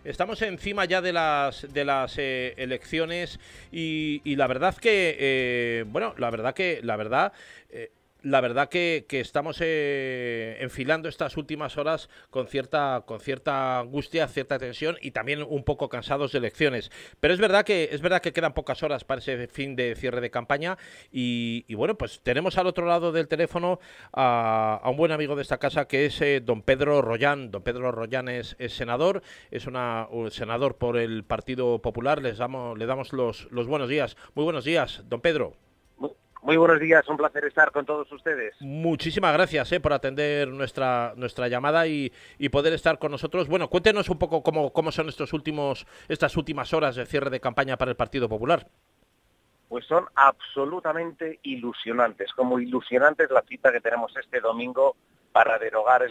Estamos encima ya de las elecciones y la verdad que, bueno, la verdad que estamos enfilando estas últimas horas con cierta angustia, cierta tensión y también un poco cansados de elecciones. Pero es verdad que quedan pocas horas para ese fin de cierre de campaña y bueno, pues tenemos al otro lado del teléfono a un buen amigo de esta casa que es don Pedro Rollán. Don Pedro Rollán es senador, es un senador por el Partido Popular. Le damos los buenos días. Muy buenos días, don Pedro. Muy buenos días, un placer estar con todos ustedes. Muchísimas gracias por atender nuestra llamada y poder estar con nosotros. Bueno, cuéntenos un poco cómo son estas últimas horas de cierre de campaña para el Partido Popular. Pues son absolutamente ilusionantes, como ilusionante es la cita que tenemos este domingo para derogar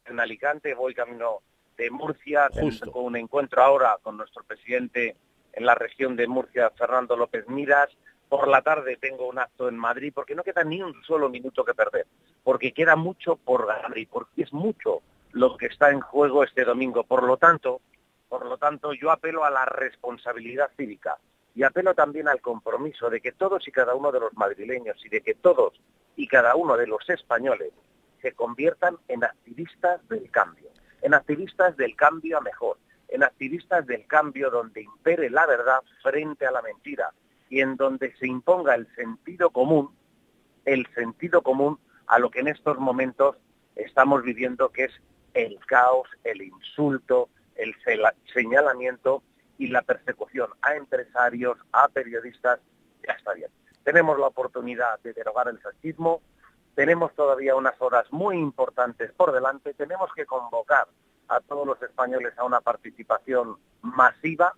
en Alicante. Voy camino de Murcia, tengo un encuentro ahora con nuestro presidente en la región de Murcia, Fernando López Miras. Por la tarde tengo un acto en Madrid, porque no queda ni un solo minuto que perder, porque queda mucho por ganar y porque es mucho lo que está en juego este domingo. Por lo tanto, yo apelo a la responsabilidad cívica y apelo también al compromiso de que todos y cada uno de los madrileños y de que todos y cada uno de los españoles se conviertan en activistas del cambio a mejor, en activistas del cambio donde impere la verdad frente a la mentira, y en donde se imponga el sentido común a lo que en estos momentos estamos viviendo, que es el caos, el insulto, el señalamiento y la persecución a empresarios, a periodistas. Ya está bien. Tenemos la oportunidad de derogar el fascismo, tenemos todavía unas horas muy importantes por delante, tenemos que convocar a todos los españoles a una participación masiva,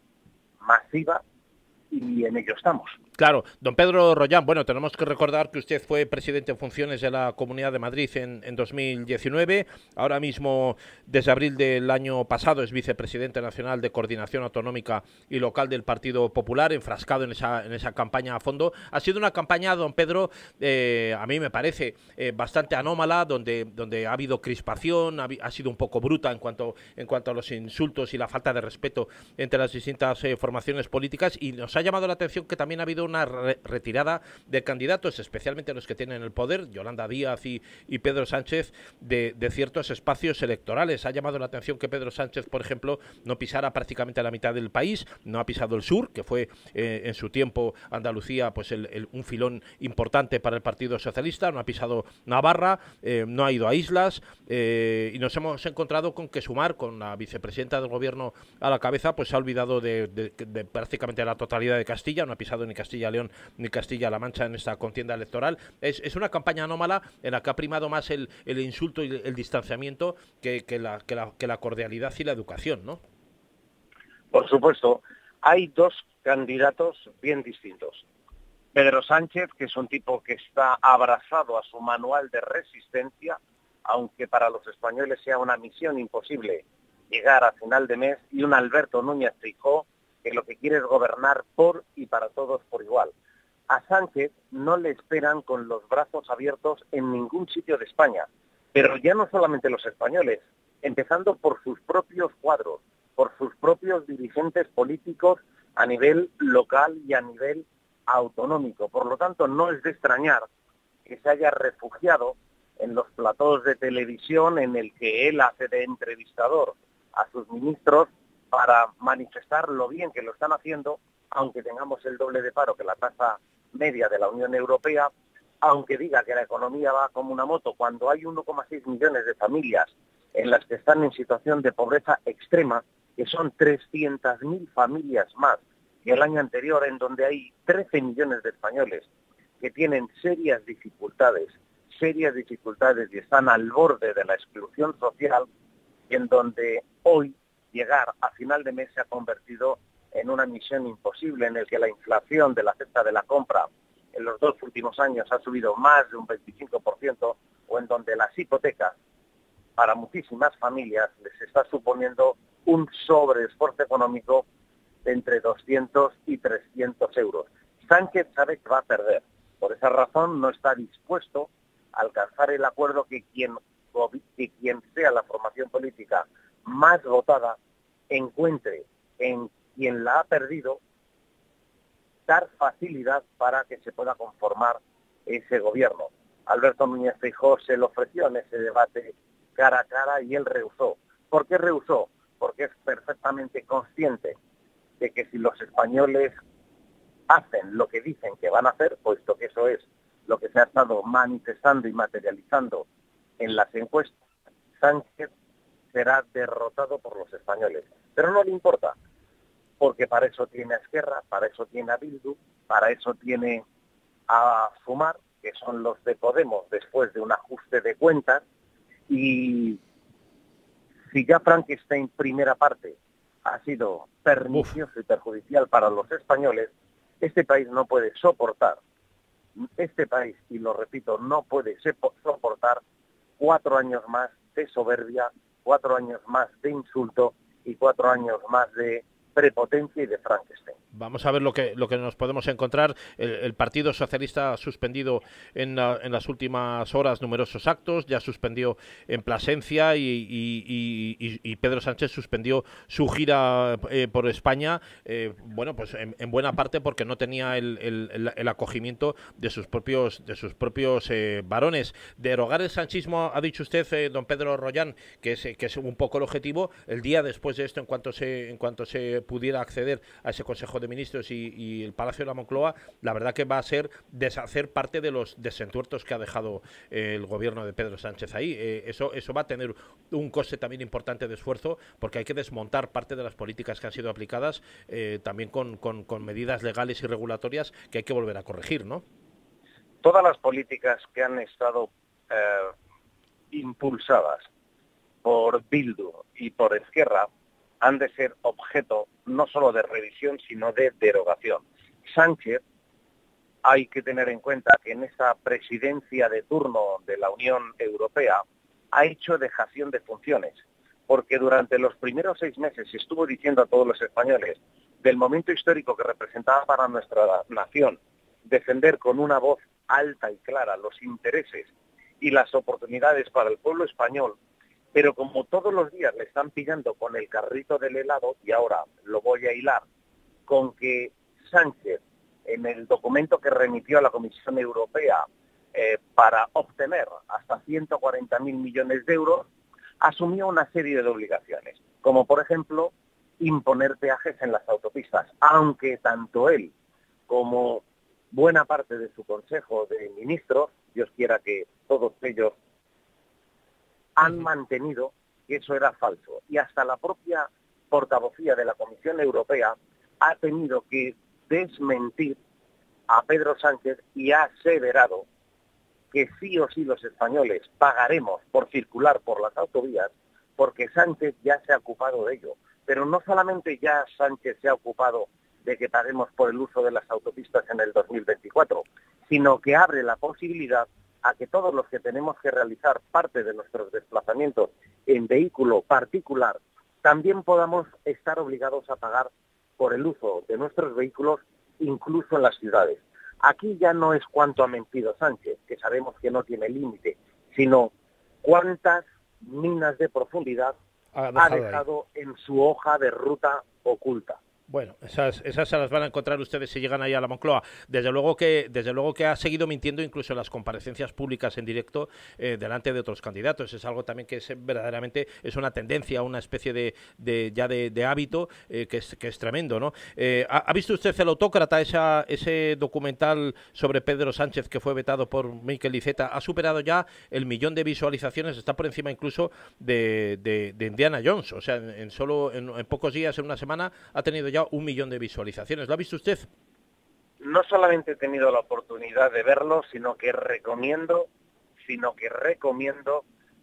y en ello estamos. Claro, don Pedro Rollán, bueno, tenemos que recordar que usted fue presidente en funciones de la Comunidad de Madrid en 2019, ahora mismo desde abril del año pasado es vicepresidente nacional de Coordinación Autonómica y Local del Partido Popular, enfrascado en esa campaña a fondo. Ha sido una campaña, don Pedro, a mí me parece bastante anómala, donde ha habido crispación, ha sido un poco bruta en cuanto a los insultos y la falta de respeto entre las distintas formaciones políticas, y nos ha llamado la atención que también ha habido una retirada de candidatos, especialmente los que tienen el poder, Yolanda Díaz y Pedro Sánchez, de ciertos espacios electorales. Ha llamado la atención que Pedro Sánchez, por ejemplo, no pisara prácticamente la mitad del país, no ha pisado el sur, que fue en su tiempo Andalucía, pues un filón importante para el Partido Socialista, no ha pisado Navarra, no ha ido a islas, y nos hemos encontrado con que Sumar, con la vicepresidenta del gobierno a la cabeza, pues se ha olvidado de prácticamente la totalidad de Castilla, no ha pisado ni Castilla y León ni Castilla-La Mancha en esta contienda electoral. Es una campaña anómala en la que ha primado más el insulto y el distanciamiento que la cordialidad y la educación, ¿no? Por supuesto, hay dos candidatos bien distintos. Pedro Sánchez, que es un tipo que está abrazado a su manual de resistencia, aunque para los españoles sea una misión imposible llegar a final de mes, y un Alberto Núñez Feijóo, que lo que quiere es gobernar por y para todos por igual. A Sánchez no le esperan con los brazos abiertos en ningún sitio de España, pero ya no solamente los españoles, empezando por sus propios cuadros, por sus propios dirigentes políticos a nivel local y a nivel autonómico. Por lo tanto, no es de extrañar que se haya refugiado en los platós de televisión en el que él hace de entrevistador a sus ministros para manifestar lo bien que lo están haciendo, aunque tengamos el doble de paro que la tasa media de la Unión Europea, aunque diga que la economía va como una moto, cuando hay 1,6 millones de familias en las que están en situación de pobreza extrema, que son 300.000 familias más que el año anterior, en donde hay 13 millones de españoles que tienen serias dificultades y están al borde de la exclusión social, en donde hoy llegar a final de mes se ha convertido en una misión imposible, en el que la inflación de la cesta de la compra en los 2 últimos años ha subido más de un 25%, o en donde las hipotecas para muchísimas familias les está suponiendo un sobreesfuerzo económico de entre 200 y 300 euros. Sánchez sabe que va a perder. Por esa razón no está dispuesto a alcanzar el acuerdo que quien sea la formación política más votada encuentre en quien la ha perdido dar facilidad para que se pueda conformar ese gobierno. Alberto Núñez Feijóo se le ofreció en ese debate cara a cara y él rehusó. ¿Por qué rehusó? Porque es perfectamente consciente de que si los españoles hacen lo que dicen que van a hacer, puesto que eso es lo que se ha estado manifestando y materializando en las encuestas, Sánchez será derrotado por los españoles. Pero no le importa, porque para eso tiene a Esquerra, para eso tiene a Bildu, para eso tiene a Sumar, que son los de Podemos, después de un ajuste de cuentas. Y si ya Frankenstein primera parte ha sido pernicioso y perjudicial para los españoles, este país no puede soportar, y lo repito, no puede soportar 4 años más de soberbia, 4 años más de insulto y 4 años más de prepotencia y de Frankenstein. Vamos a ver lo que nos podemos encontrar. El Partido Socialista ha suspendido en las últimas horas numerosos actos, ya suspendió en Plasencia y Pedro Sánchez suspendió su gira por España, bueno, pues en buena parte porque no tenía el acogimiento de sus propios varones. Derogar el sanchismo, ha dicho usted, don Pedro Rollán, que es un poco el objetivo. El día después de esto, en cuanto se pudiera acceder a ese Consejo de Ministros y el Palacio de la Moncloa, la verdad que va a ser deshacer parte de los desentuertos que ha dejado el gobierno de Pedro Sánchez ahí. Eso va a tener un coste también importante de esfuerzo, porque hay que desmontar parte de las políticas que han sido aplicadas, también con medidas legales y regulatorias que hay que volver a corregir, ¿no? Todas las políticas que han estado impulsadas por Bildu y por Esquerra han de ser objeto no solo de revisión, sino de derogación. Sánchez, hay que tener en cuenta que en esa presidencia de turno de la Unión Europea ha hecho dejación de funciones, porque durante los primeros 6 meses estuvo diciendo a todos los españoles del momento histórico que representaba para nuestra nación defender con una voz alta y clara los intereses y las oportunidades para el pueblo español. Pero como todos los días le están pillando con el carrito del helado, y ahora lo voy a hilar con que Sánchez, en el documento que remitió a la Comisión Europea para obtener hasta 140.000 millones de euros, asumió una serie de obligaciones, como por ejemplo imponer peajes en las autopistas, aunque tanto él como buena parte de su Consejo de Ministros, Dios quiera que todos ellos han mantenido que eso era falso. Y hasta la propia portavocía de la Comisión Europea ha tenido que desmentir a Pedro Sánchez y ha aseverado que sí o sí los españoles pagaremos por circular por las autovías, porque Sánchez ya se ha ocupado de ello. Pero no solamente ya Sánchez se ha ocupado de que paguemos por el uso de las autopistas en el 2024, sino que abre la posibilidad a que todos los que tenemos que realizar parte de nuestros desplazamientos en vehículo particular, también podamos estar obligados a pagar por el uso de nuestros vehículos, incluso en las ciudades. Aquí ya no es cuánto ha mentido Sánchez, que sabemos que no tiene límite, sino cuántas minas de profundidad ha dejado en su hoja de ruta oculta. Bueno, esas se las van a encontrar ustedes si llegan ahí a la Moncloa. Desde luego que ha seguido mintiendo incluso en las comparecencias públicas en directo delante de otros candidatos. Es algo también que verdaderamente es una tendencia, una especie de hábito que es tremendo, ¿no? ¿Ha visto usted El Autócrata, ese documental sobre Pedro Sánchez que fue vetado por Miquel Iceta? Ha superado ya el 1.000.000 de visualizaciones, está por encima incluso de Indiana Jones. O sea, en pocos días, en una semana, ha tenido ya 1.000.000 de visualizaciones. ¿Lo ha visto usted? No solamente he tenido la oportunidad de verlo, sino que recomiendo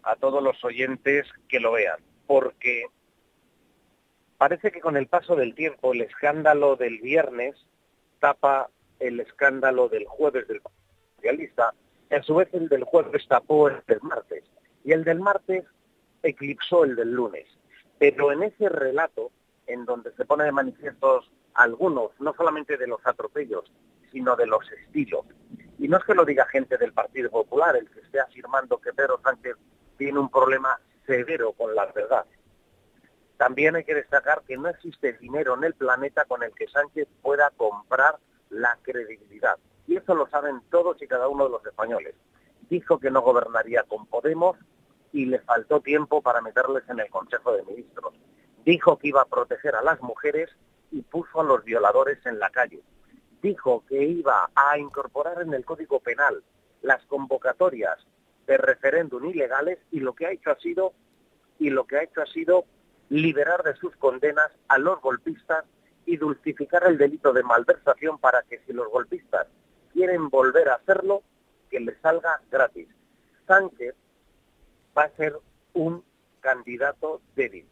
a todos los oyentes que lo vean, porque parece que con el paso del tiempo el escándalo del viernes tapa el escándalo del jueves del Partido Socialista, y a su vez el del jueves tapó el del martes, y el del martes eclipsó el del lunes. Pero en ese relato, en donde se pone de manifiesto algunos, no solamente de los atropellos, sino de los estilos. Y no es que lo diga gente del Partido Popular, el que esté afirmando que Pedro Sánchez tiene un problema severo con la verdad. También hay que destacar que no existe dinero en el planeta con el que Sánchez pueda comprar la credibilidad. Y eso lo saben todos y cada uno de los españoles. Dijo que no gobernaría con Podemos y le faltó tiempo para meterles en el Consejo de Ministros. Dijo que iba a proteger a las mujeres y puso a los violadores en la calle. Dijo que iba a incorporar en el Código Penal las convocatorias de referéndum ilegales y lo que ha hecho ha sido liberar de sus condenas a los golpistas y dulcificar el delito de malversación para que si los golpistas quieren volver a hacerlo, que les salga gratis. Sánchez va a ser un candidato débil,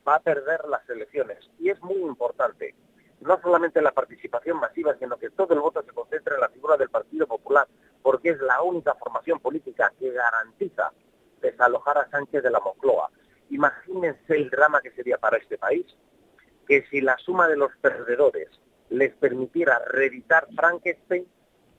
va a perder las elecciones y es muy importante, no solamente la participación masiva, sino que todo el voto se concentre en la figura del Partido Popular, porque es la única formación política que garantiza desalojar a Sánchez de la Moncloa. Imagínense el drama que sería para este país, que si la suma de los perdedores les permitiera reeditar Frankenstein,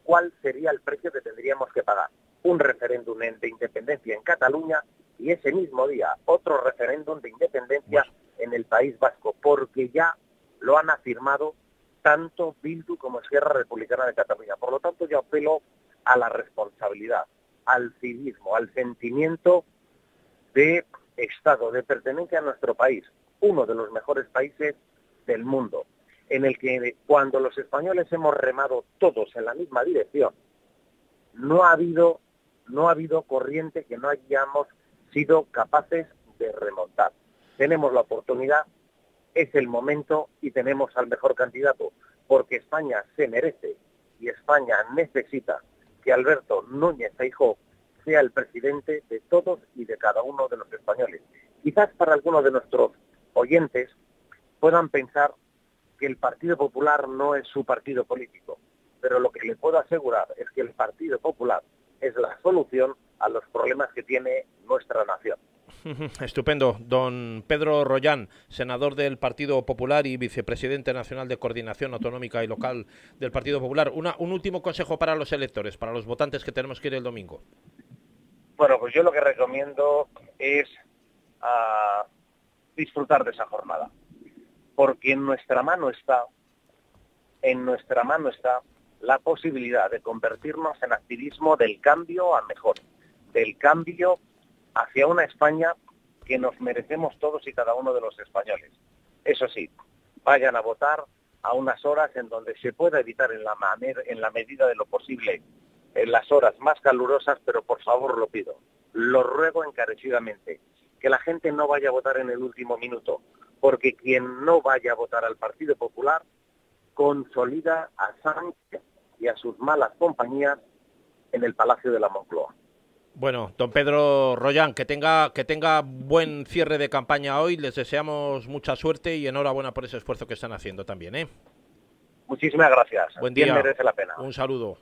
¿cuál sería el precio que tendríamos que pagar? Un referéndum de independencia en Cataluña y ese mismo día otro referéndum de independencia en el País Vasco, porque ya lo han afirmado tanto Bildu como Esquerra Republicana de Cataluña. Por lo tanto, yo apelo a la responsabilidad, al civismo, al sentimiento de Estado, de pertenencia a nuestro país, uno de los mejores países del mundo, en el que cuando los españoles hemos remado todos en la misma dirección, no ha habido corriente que no hayamos sido capaces de remontar. Tenemos la oportunidad, es el momento y tenemos al mejor candidato, porque España se merece y España necesita que Alberto Núñez Feijóo sea el presidente de todos y de cada uno de los españoles. Quizás para algunos de nuestros oyentes puedan pensar que el Partido Popular no es su partido político, pero lo que le puedo asegurar es que el Partido Popular es la solución a los problemas que tiene nuestra nación. Estupendo. Don Pedro Rollán, senador del Partido Popular y vicepresidente nacional de Coordinación Autonómica y Local del Partido Popular. Un último consejo para los electores, para los votantes que tenemos que ir el domingo. Bueno, pues yo lo que recomiendo es disfrutar de esa jornada, porque en nuestra mano está la posibilidad de convertirnos en activismo del cambio a mejor, del cambio hacia una España que nos merecemos todos y cada uno de los españoles. Eso sí, vayan a votar a unas horas en donde se pueda evitar en la medida de lo posible en las horas más calurosas, pero por favor lo pido, lo ruego encarecidamente, que la gente no vaya a votar en el último minuto, porque quien no vaya a votar al Partido Popular consolida a Sánchez y a sus malas compañías en el Palacio de la Moncloa. Bueno, don Pedro Rollán, que tenga buen cierre de campaña hoy, les deseamos mucha suerte y enhorabuena por ese esfuerzo que están haciendo también, ¿eh? Muchísimas gracias. Buen día. Bien merece la pena. Un saludo.